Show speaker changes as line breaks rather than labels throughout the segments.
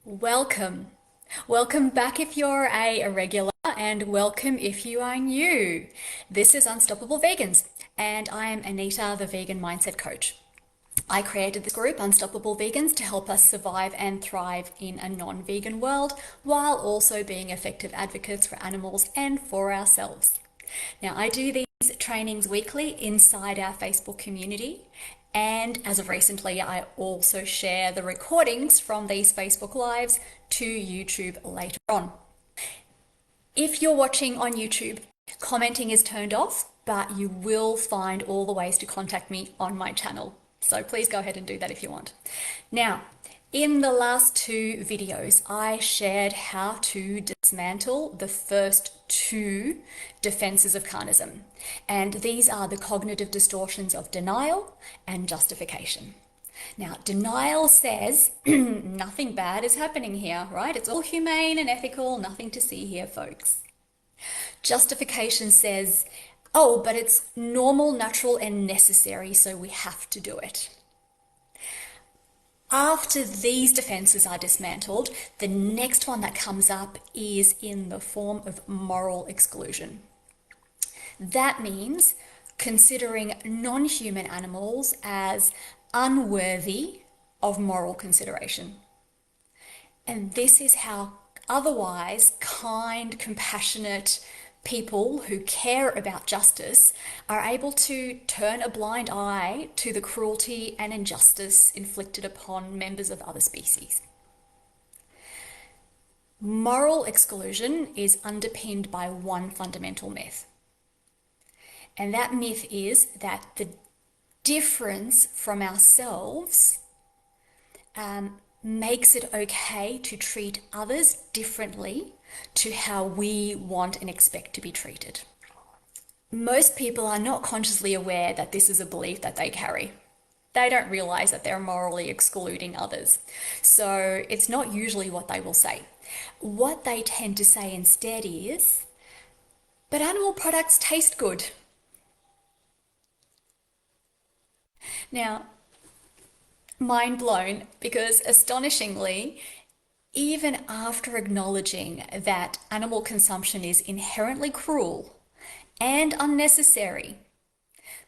Welcome. Welcome back if you're a regular, and welcome if you are new. This is Unstoppable Vegans, and I am Anita, the Vegan Mindset Coach. I created this group, Unstoppable Vegans, to help us survive and thrive in a non-vegan world while also being effective advocates for animals and for ourselves. Now, I do these trainings weekly inside our Facebook community, and as of recently, I also share the recordings from these Facebook Lives to YouTube later on. If you're watching on YouTube, commenting is turned off, but you will find all the ways to contact me on my channel. So please go ahead and do that if you want. Now, in the last two videos, I shared how to dismantle the first two defenses of carnism. And these are the cognitive distortions of denial and justification. Now, denial says nothing bad is happening here, right? It's all humane and ethical, nothing to see here, folks. Justification says, oh, but it's normal, natural, and necessary, so we have to do it. After these defenses are dismantled, the next one that comes up is in the form of moral exclusion. That means considering non-human animals as unworthy of moral consideration. And this is how otherwise kind, compassionate people who care about justice are able to turn a blind eye to the cruelty and injustice inflicted upon members of other species. Moral exclusion is underpinned by one fundamental myth. And that myth is that the difference from ourselves makes it okay to treat others differently to how we want and expect to be treated. Most people are not consciously aware that this is a belief that they carry. They don't realize that they're morally excluding others. So it's not usually what they will say. What they tend to say instead is, but animal products taste good. Now, mind blown, because astonishingly, even after acknowledging that animal consumption is inherently cruel and unnecessary,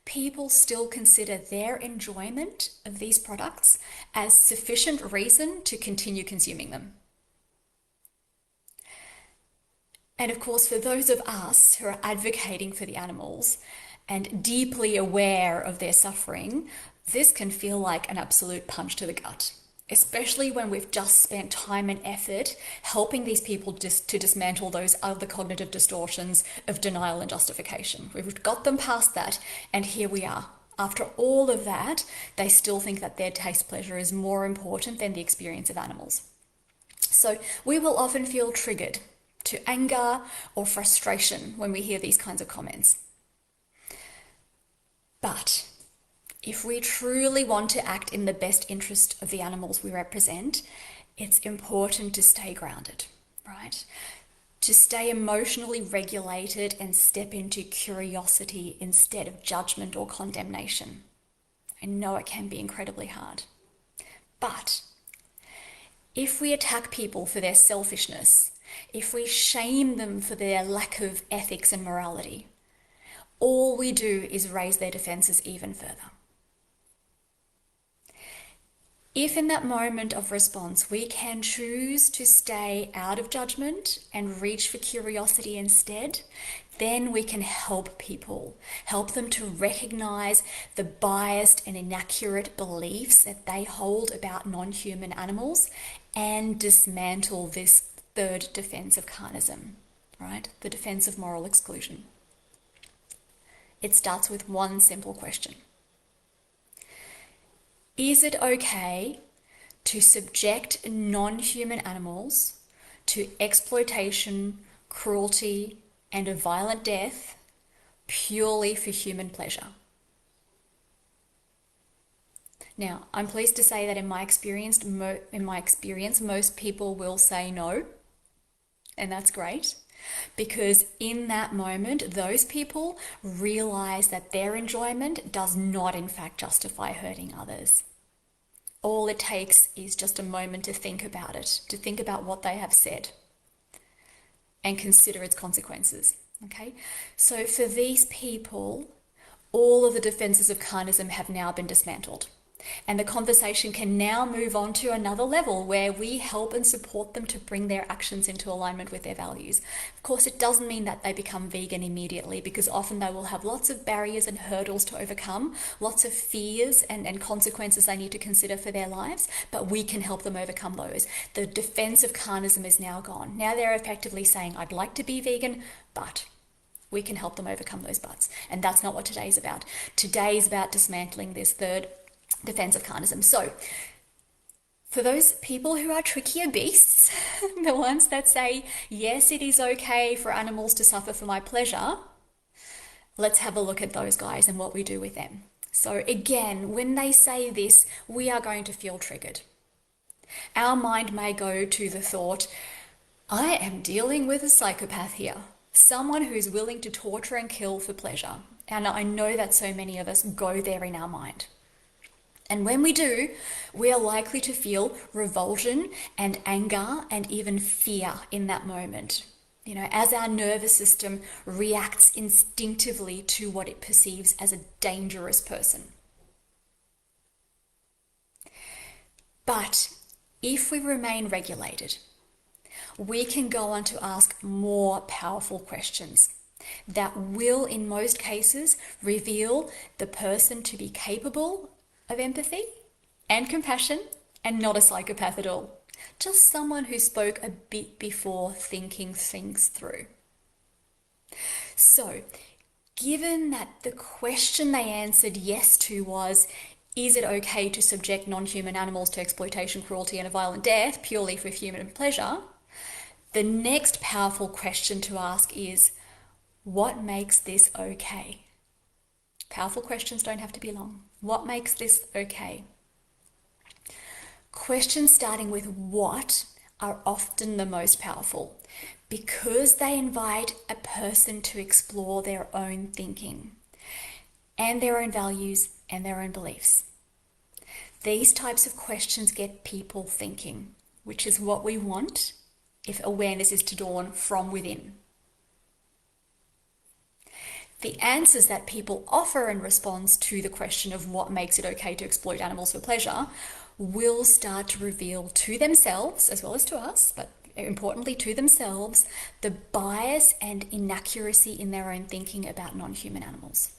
people still consider their enjoyment of these products as sufficient reason to continue consuming them. And of course, for those of us who are advocating for the animals and deeply aware of their suffering, this can feel like an absolute punch to the gut, especially when we've just spent time and effort helping these people to dismantle those other cognitive distortions of denial and justification. We've got them past that, and here we are. After all of that, they still think that their taste pleasure is more important than the experience of animals. So we will often feel triggered to anger or frustration when we hear these kinds of comments. But if we truly want to act in the best interest of the animals we represent, it's important to stay grounded, right? To stay emotionally regulated and step into curiosity instead of judgment or condemnation. I know it can be incredibly hard. But if we attack people for their selfishness, if we shame them for their lack of ethics and morality, all we do is raise their defenses even further. If in that moment of response we can choose to stay out of judgment and reach for curiosity instead, then we can help people, help them to recognize the biased and inaccurate beliefs that they hold about non-human animals and dismantle this third defense of carnism, right? The defense of moral exclusion. It starts with one simple question. Is it okay to subject non-human animals to exploitation, cruelty, and a violent death purely for human pleasure? Now, I'm pleased to say that in my experience, most people will say no, and that's great. Because in that moment, those people realize that their enjoyment does not in fact justify hurting others. All it takes is just a moment to think about it, to think about what they have said and consider its consequences. Okay? So for these people, all of the defenses of carnism have now been dismantled. And the conversation can now move on to another level where we help and support them to bring their actions into alignment with their values. Of course, it doesn't mean that they become vegan immediately, because often they will have lots of barriers and hurdles to overcome, lots of fears and consequences they need to consider for their lives, but we can help them overcome those. The defense of carnism is now gone. Now they're effectively saying, I'd like to be vegan, but we can help them overcome those buts. And that's not what today's about. Today is about dismantling this third defense of carnism. So for those people who are trickier beasts, the ones that say, yes, it is okay for animals to suffer for my pleasure, let's have a look at those guys and what we do with them. So again, when they say this, we are going to feel triggered. Our mind may go to the thought, I am dealing with a psychopath here, someone who's willing to torture and kill for pleasure. And I know that so many of us go there in our mind. And when we do, we are likely to feel revulsion and anger and even fear in that moment, as our nervous system reacts instinctively to what it perceives as a dangerous person. But if we remain regulated, we can go on to ask more powerful questions that will, in most cases, reveal the person to be capable of empathy and compassion and not a psychopath at all. Just someone who spoke a bit before thinking things through. So, given that the question they answered yes to was, is it okay to subject non-human animals to exploitation, cruelty, and a violent death purely for human pleasure? The next powerful question to ask is, what makes this okay? Powerful questions don't have to be long. What makes this okay? Questions starting with what are often the most powerful because they invite a person to explore their own thinking and their own values and their own beliefs. These types of questions get people thinking, which is what we want if awareness is to dawn from within. The answers that people offer in response to the question of what makes it okay to exploit animals for pleasure will start to reveal to themselves, as well as to us, but importantly to themselves, the bias and inaccuracy in their own thinking about non-human animals.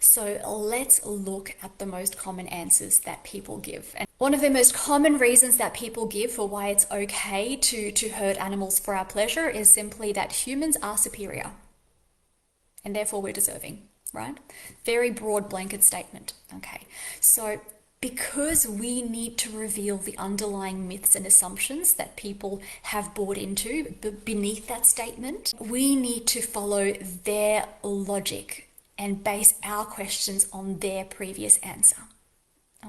So let's look at the most common answers that people give. And one of the most common reasons that people give for why it's okay to hurt animals for our pleasure is simply that humans are superior. And therefore we're deserving, right? Very broad blanket statement. Okay, so because we need to reveal the underlying myths and assumptions that people have bought into beneath that statement, we need to follow their logic and base our questions on their previous answer.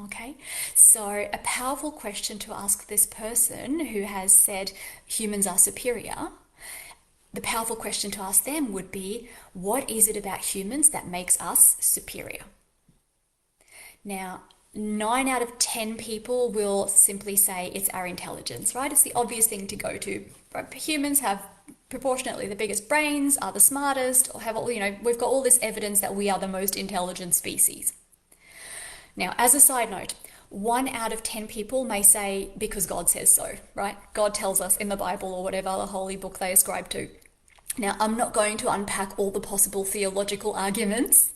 Okay, so a powerful question to ask this person who has said humans are superior, the powerful question to ask them would be, what is it about humans that makes us superior? Now, 9 out of 10 people will simply say it's our intelligence, right? It's the obvious thing to go to. Humans have proportionately the biggest brains, are the smartest, or have all, we've got all this evidence that we are the most intelligent species. Now, as a side note, 1 out of 10 people may say, because God says so, right? God tells us in the Bible or whatever the holy book they ascribe to. Now, I'm not going to unpack all the possible theological arguments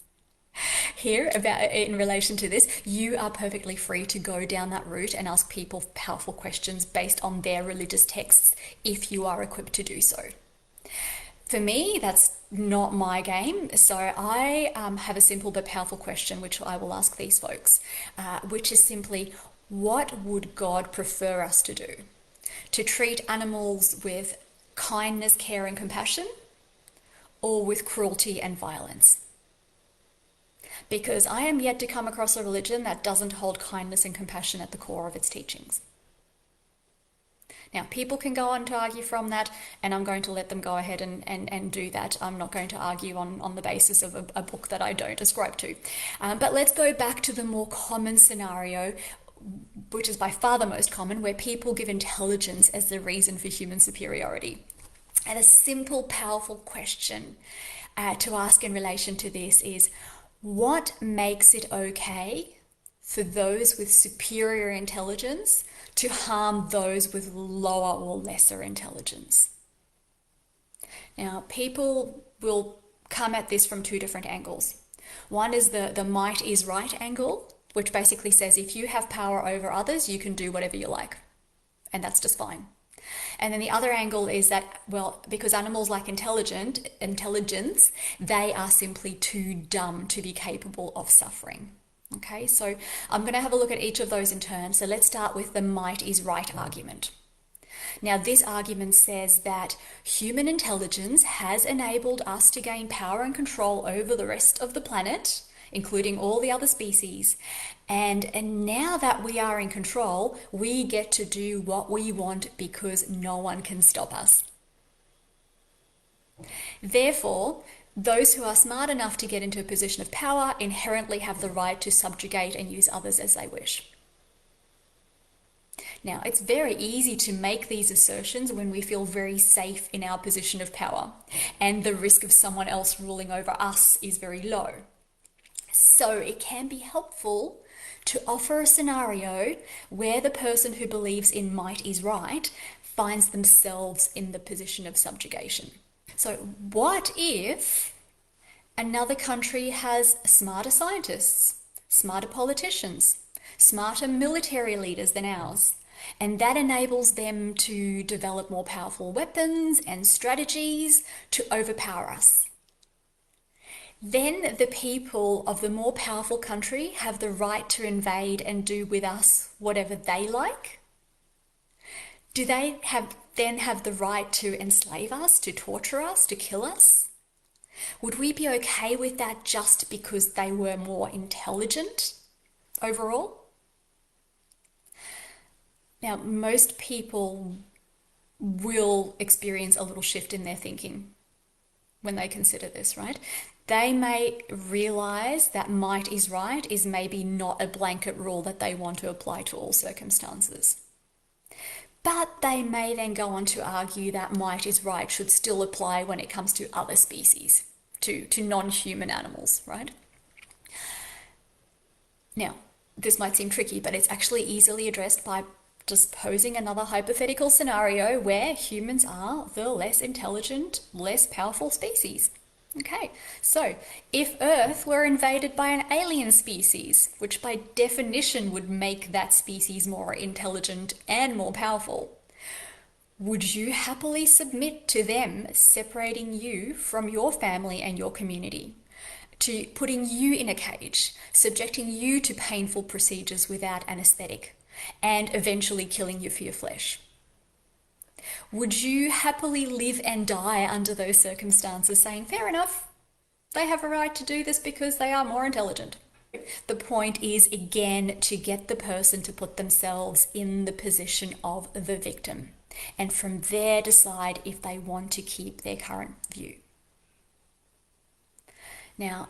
here about in relation to this. You are perfectly free to go down that route and ask people powerful questions based on their religious texts if you are equipped to do so. For me, that's not my game, so I have a simple but powerful question which I will ask these folks, which is simply, what would God prefer us to do? To treat animals with kindness, care and compassion, or with cruelty and violence? Because I am yet to come across a religion that doesn't hold kindness and compassion at the core of its teachings. Now, people can go on to argue from that, and I'm going to let them go ahead and do that. I'm not going to argue on the basis of a book that I don't ascribe to. But let's go back to the more common scenario which is by far the most common, where people give intelligence as the reason for human superiority. And a simple, powerful question to ask in relation to this is, what makes it okay for those with superior intelligence to harm those with lower or lesser intelligence? Now, people will come at this from two different angles. One is the might is right angle, which basically says if you have power over others, you can do whatever you like, and that's just fine. And then the other angle is that, well, because animals lack intelligence, they are simply too dumb to be capable of suffering. Okay, so I'm going to have a look at each of those in turn. So let's start with the might is right argument. Now, this argument says that human intelligence has enabled us to gain power and control over the rest of the planet, including all the other species. And now that we are in control, we get to do what we want because no one can stop us. Therefore, those who are smart enough to get into a position of power inherently have the right to subjugate and use others as they wish. Now, it's very easy to make these assertions when we feel very safe in our position of power, and the risk of someone else ruling over us is very low. So it can be helpful to offer a scenario where the person who believes in might is right finds themselves in the position of subjugation. So what if another country has smarter scientists, smarter politicians, smarter military leaders than ours, and that enables them to develop more powerful weapons and strategies to overpower us? Then the people of the more powerful country have the right to invade and do with us whatever they like? Do they then have the right to enslave us, to torture us, to kill us? Would we be okay with that just because they were more intelligent overall? Now, most people will experience a little shift in their thinking when they consider this, right? They may realize that might is right is maybe not a blanket rule that they want to apply to all circumstances. But they may then go on to argue that might is right should still apply when it comes to other species, to non-human animals, right? Now, this might seem tricky, but it's actually easily addressed by just posing another hypothetical scenario where humans are the less intelligent, less powerful species. Okay, so if Earth were invaded by an alien species, which by definition would make that species more intelligent and more powerful, would you happily submit to them separating you from your family and your community, to putting you in a cage, subjecting you to painful procedures without anesthetic, and eventually killing you for your flesh? Would you happily live and die under those circumstances, saying, fair enough, they have a right to do this because they are more intelligent? The point is, again, to get the person to put themselves in the position of the victim, and from there decide if they want to keep their current view. Now,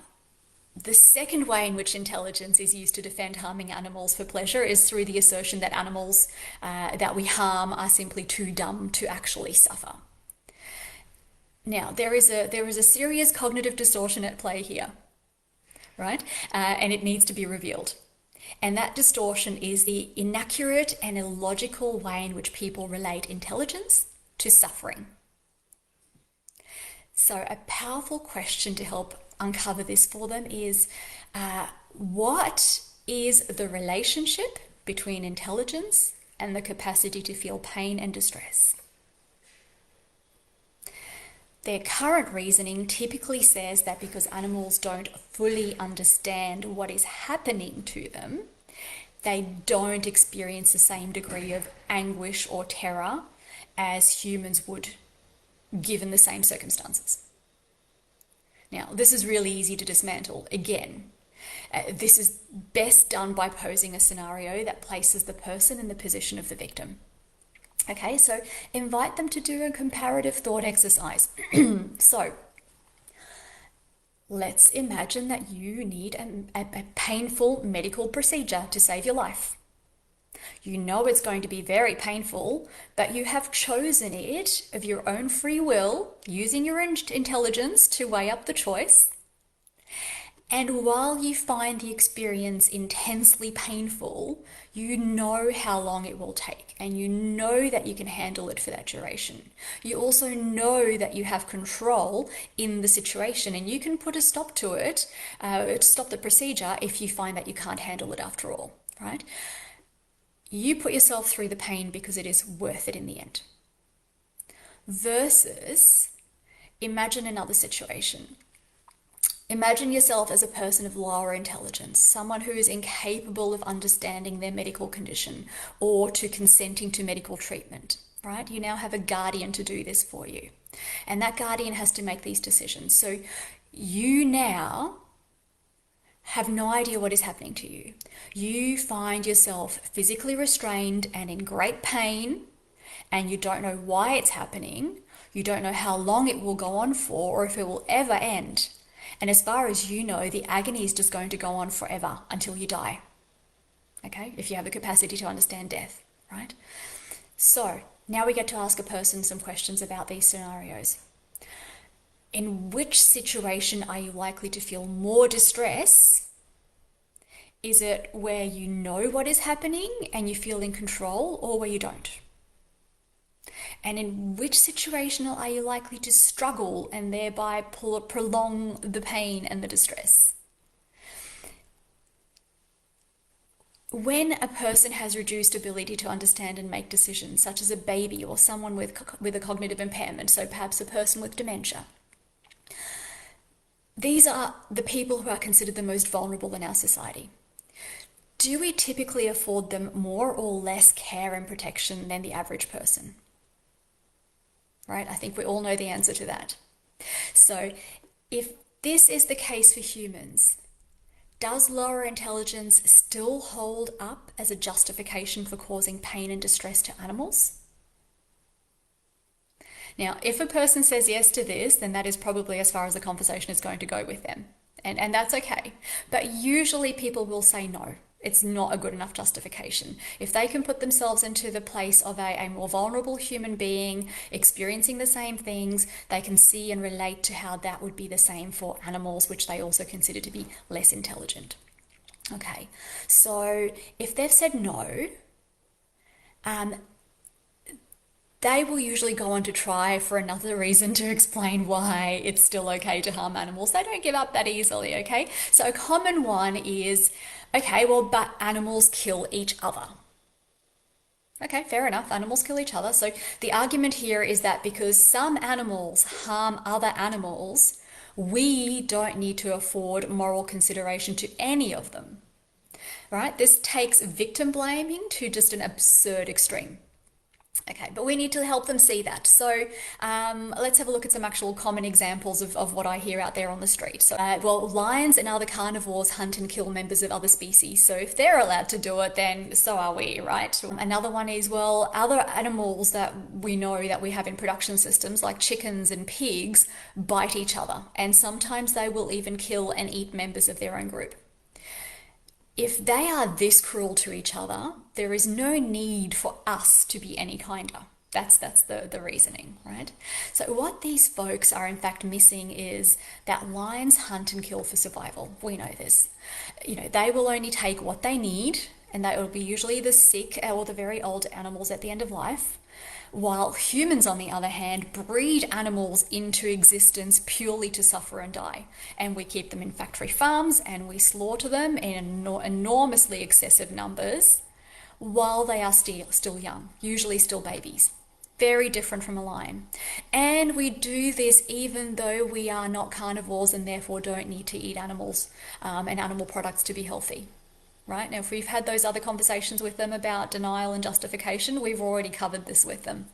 the second way in which intelligence is used to defend harming animals for pleasure is through the assertion that animals that we harm are simply too dumb to actually suffer. Now, there is a serious cognitive distortion at play here, right? And it needs to be revealed. And that distortion is the inaccurate and illogical way in which people relate intelligence to suffering. So a powerful question to help uncover this for them is, what is the relationship between intelligence and the capacity to feel pain and distress? Their current reasoning typically says that because animals don't fully understand what is happening to them, they don't experience the same degree of anguish or terror as humans would, given the same circumstances. Now, this is really easy to dismantle. Again, this is best done by posing a scenario that places the person in the position of the victim. Okay, so invite them to do a comparative thought exercise. So, let's imagine that you need a painful medical procedure to save your life. You know it's going to be very painful, but you have chosen it of your own free will, using your intelligence to weigh up the choice. And while you find the experience intensely painful, you know how long it will take, and you know that you can handle it for that duration. You also know that you have control in the situation, and you can put a stop to it, stop the procedure if you find that you can't handle it after all, right? You put yourself through the pain because it is worth it in the end. Versus, imagine another situation. Imagine yourself as a person of lower intelligence, someone who is incapable of understanding their medical condition or to consenting to medical treatment, right? You now have a guardian to do this for you. And that guardian has to make these decisions. So you now have no idea what is happening to you. You find yourself physically restrained and in great pain, and you don't know why it's happening. You don't know how long it will go on for or if it will ever end. And as far as you know, the agony is just going to go on forever until you die. Okay? If you have the capacity to understand death, right? So now we get to ask a person some questions about these scenarios. In which situation are you likely to feel more distress? Is it where you know what is happening and you feel in control, or where you don't? And in which situation are you likely to struggle and thereby prolong the pain and the distress? When a person has reduced ability to understand and make decisions, such as a baby or someone with a cognitive impairment, so perhaps a person with dementia, these are the people who are considered the most vulnerable in our society. Do we typically afford them more or less care and protection than the average person? Right? I think we all know the answer to that. So if this is the case for humans, does lower intelligence still hold up as a justification for causing pain and distress to animals? Now, if a person says yes to this, then that is probably as far as the conversation is going to go with them. And that's okay. But usually people will say no. It's not a good enough justification. If they can put themselves into the place of a more vulnerable human being experiencing the same things, they can see and relate to how that would be the same for animals, which they also consider to be less intelligent. Okay, so if they've said no, they will usually go on to try for another reason to explain why it's still okay to harm animals. They don't give up that easily, okay? So a common one is, okay, well, but animals kill each other. Okay, fair enough, animals kill each other. So the argument here is that because some animals harm other animals, we don't need to afford moral consideration to any of them, right? This takes victim blaming to just an absurd extreme. Okay, but we need to help them see that. So let's have a look at some actual common examples of what I hear out there on the street. So, well, lions and other carnivores hunt and kill members of other species. So if they're allowed to do it, then so are we, right? Another one is, well, other animals that we know that we have in production systems, like chickens and pigs, bite each other. And sometimes they will even kill and eat members of their own group. If they are this cruel to each other, there is no need for us to be any kinder. That's the reasoning, right? So what these folks are in fact missing is that lions hunt and kill for survival. We know this. You know, they will only take what they need, and that will be usually the sick or the very old animals at the end of life. While humans, on the other hand, breed animals into existence purely to suffer and die. And we keep them in factory farms and we slaughter them in enormously excessive numbers while they are still young, usually still babies. Very different from a lion. And we do this even though we are not carnivores and therefore don't need to eat animals and animal products to be healthy. Right? Now, if we've had those other conversations with them about denial and justification, we've already covered this with them.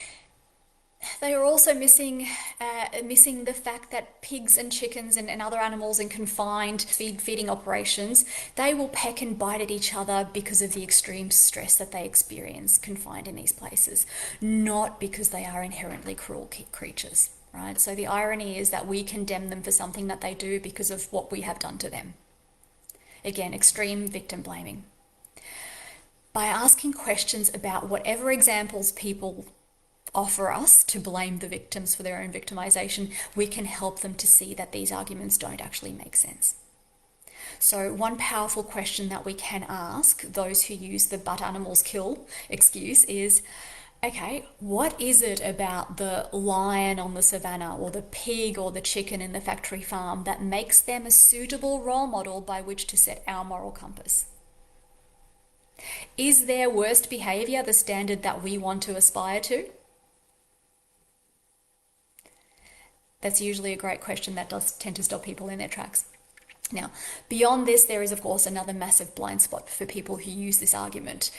They are also missing the fact that pigs and chickens and other animals in confined feeding operations, they will peck and bite at each other because of the extreme stress that they experience confined in these places, not because they are inherently cruel creatures. Right? So the irony is that we condemn them for something that they do because of what we have done to them. Again, extreme victim blaming. by asking questions about whatever examples people offer us to blame the victims for their own victimization, we can help them to see that these arguments don't actually make sense. So one powerful question that we can ask those who use the "but animals kill" excuse is, okay, what is it about the lion on the savannah or the pig or the chicken in the factory farm that makes them a suitable role model by which to set our moral compass? Is their worst behavior the standard that we want to aspire to? That's usually a great question that does tend to stop people in their tracks. Now, beyond this, there is, of course, another massive blind spot for people who use this argument,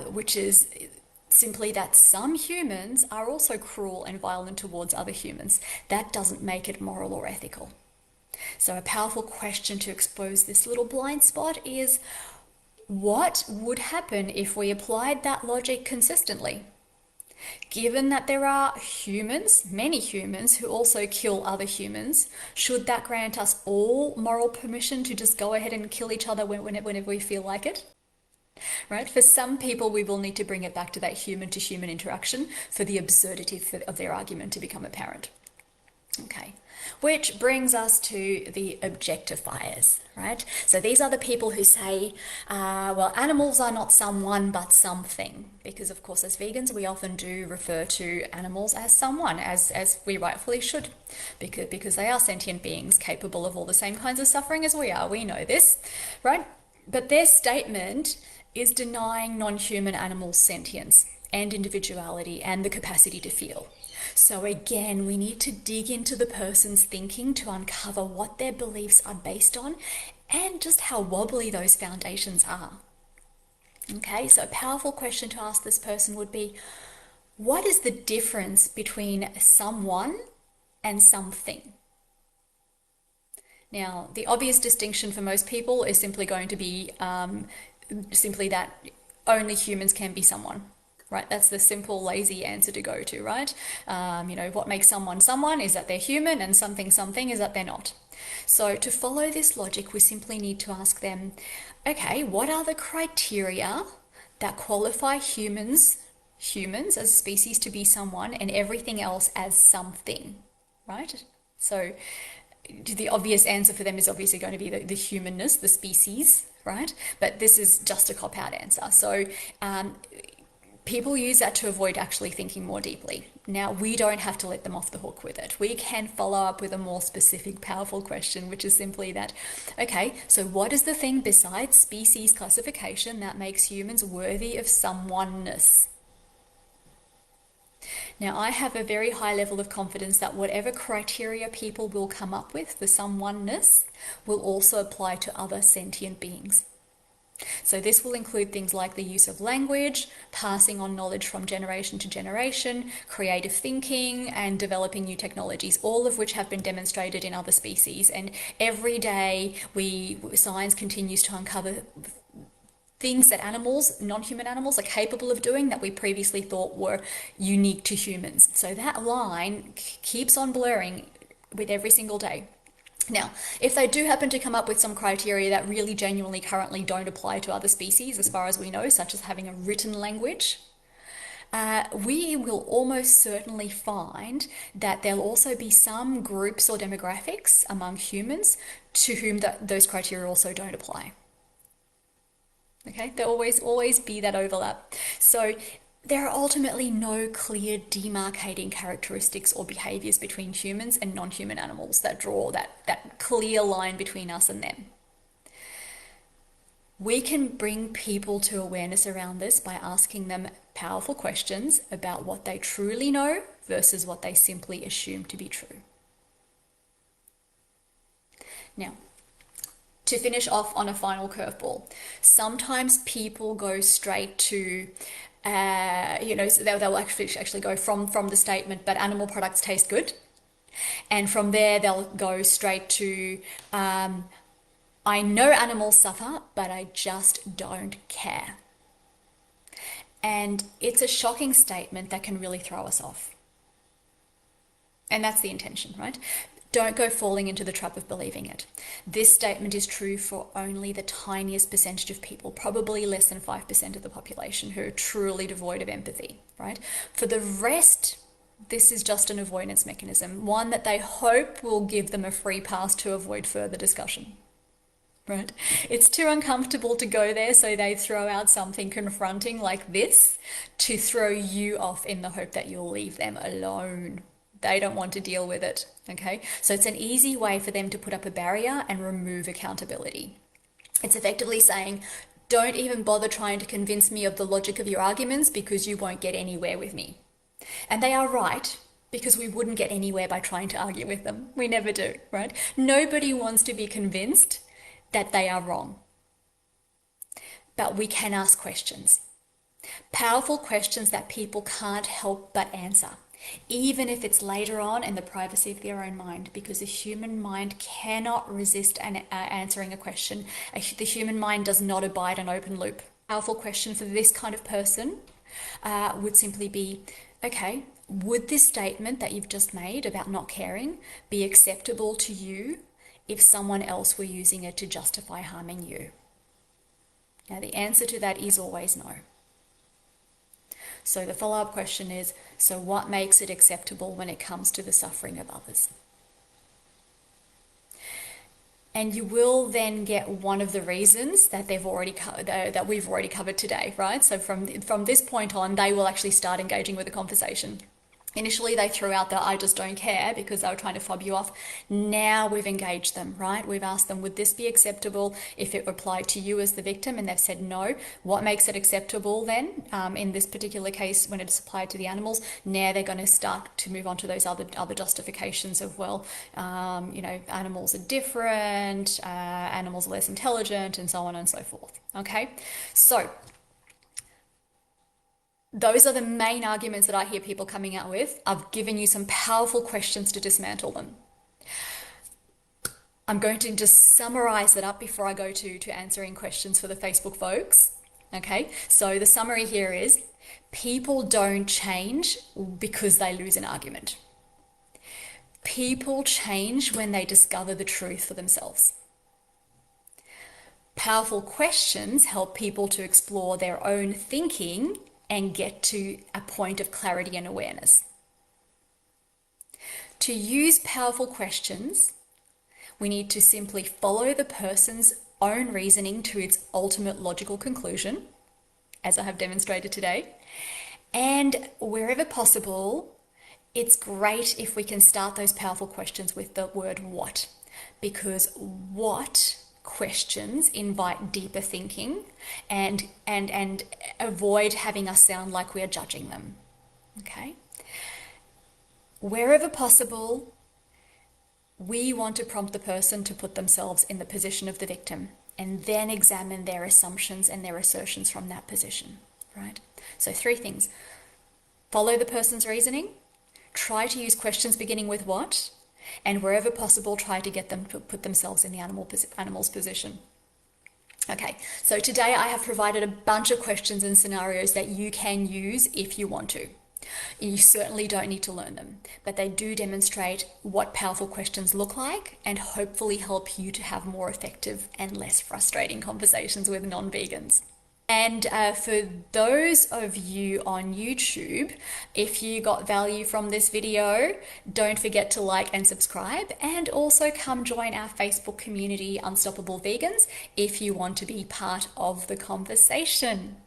which is simply that some humans are also cruel and violent towards other humans. That doesn't make it moral or ethical. So a powerful question to expose this little blind spot is, what would happen if we applied that logic consistently? Given that there are humans, many humans, who also kill other humans, should that grant us all moral permission to just go ahead and kill each other whenever we feel like it? Right? For some people, we will need to bring it back to that human-to-human interaction for the absurdity of their argument to become apparent. Okay, which brings us to the objectifiers, right? So these are the people who say, well, animals are not someone but something, because of course as vegans we often do refer to animals as someone, as we rightfully should, because they are sentient beings capable of all the same kinds of suffering as we are. We know this, right? But their statement is denying non-human animals sentience and individuality and the capacity to feel. So again, we need to dig into the person's thinking to uncover what their beliefs are based on and just how wobbly those foundations are. Okay, so a powerful question to ask this person would be, what is the difference between someone and something? Now, the obvious distinction for most people is simply going to be simply that only humans can be someone. Right, that's the simple, lazy answer to go to, right? What makes someone someone is that they're human, and something is that they're not. So to follow this logic, we simply need to ask them, okay, what are the criteria that qualify humans as a species to be someone and everything else as something, right? So the obvious answer for them is obviously going to be the humanness, the species, right? But this is just a cop-out answer. So people use that to avoid actually thinking more deeply. Now, we don't have to let them off the hook with it. We can follow up with a more specific, powerful question, which is simply that, okay, so what is the thing besides species classification that makes humans worthy of someoneness? Now, I have a very high level of confidence that whatever criteria people will come up with for someoneness will also apply to other sentient beings. So this will include things like the use of language, passing on knowledge from generation to generation, creative thinking, and developing new technologies, all of which have been demonstrated in other species. And every day science continues to uncover things that animals, non-human animals, are capable of doing that we previously thought were unique to humans. So that line keeps on blurring with every single day. Now, if they do happen to come up with some criteria that really genuinely currently don't apply to other species, as far as we know, such as having a written language, we will almost certainly find that there'll also be some groups or demographics among humans to whom those criteria also don't apply. Okay, there'll always be that overlap. So there are ultimately no clear demarcating characteristics or behaviors between humans and non-human animals that draw that clear line between us and them. We can bring people to awareness around this by asking them powerful questions about what they truly know versus what they simply assume to be true. Now, to finish off on a final curveball, sometimes people go straight to so they'll actually go from the statement, but animal products taste good. And from there, they'll go straight to, I know animals suffer, but I just don't care. And it's a shocking statement that can really throw us off. And that's the intention, right? Don't go falling into the trap of believing it. This statement is true for only the tiniest percentage of people, probably less than 5% of the population, who are truly devoid of empathy, right? For the rest, this is just an avoidance mechanism, one that they hope will give them a free pass to avoid further discussion. Right? It's too uncomfortable to go there, so they throw out something confronting like this to throw you off in the hope that you'll leave them alone. They don't want to deal with it, okay? So it's an easy way for them to put up a barrier and remove accountability. It's effectively saying, don't even bother trying to convince me of the logic of your arguments because you won't get anywhere with me. And they are right, because we wouldn't get anywhere by trying to argue with them. We never do, right? Nobody wants to be convinced that they are wrong. But we can ask questions. Powerful questions that people can't help but answer, even if it's later on in the privacy of their own mind, because the human mind cannot resist answering a question. The human mind does not abide an open loop. Powerful question for this kind of person would simply be, okay, would this statement that you've just made about not caring be acceptable to you if someone else were using it to justify harming you? Now, the answer to that is always no. So the follow-up question is, so what makes it acceptable when it comes to the suffering of others? And you will then get one of the reasons that we've already covered today, right? So from this point on, they will actually start engaging with the conversation. Initially, they threw out the "I just don't care" because they were trying to fob you off. Now we've engaged them, right? We've asked them, would this be acceptable if it applied to you as the victim? And they've said no. What makes it acceptable then? In this particular case, when it's applied to the animals, now they're going to start to move on to those other justifications of, well, animals are different, animals are less intelligent, and so on and so forth. Okay, so those are the main arguments that I hear people coming out with. I've given you some powerful questions to dismantle them. I'm going to just summarize it up before I go to answering questions for the Facebook folks. Okay, so the summary here is, people don't change because they lose an argument. People change when they discover the truth for themselves. Powerful questions help people to explore their own thinking and get to a point of clarity and awareness. To use powerful questions, we need to simply follow the person's own reasoning to its ultimate logical conclusion, as I have demonstrated today. And wherever possible, it's great if we can start those powerful questions with the word "what," because what questions invite deeper thinking and avoid having us sound like we are judging them. Okay? Wherever possible, we want to prompt the person to put themselves in the position of the victim and then examine their assumptions and their assertions from that position, right? So 3 things. Follow the person's reasoning, try to use questions beginning with "what," and wherever possible, try to get them to put themselves in the animal's position. Okay, so today I have provided a bunch of questions and scenarios that you can use if you want to. You certainly don't need to learn them, but they do demonstrate what powerful questions look like and hopefully help you to have more effective and less frustrating conversations with non-vegans. And for those of you on YouTube, if you got value from this video, don't forget to like and subscribe, and also come join our Facebook community, Unstoppable Vegans, if you want to be part of the conversation.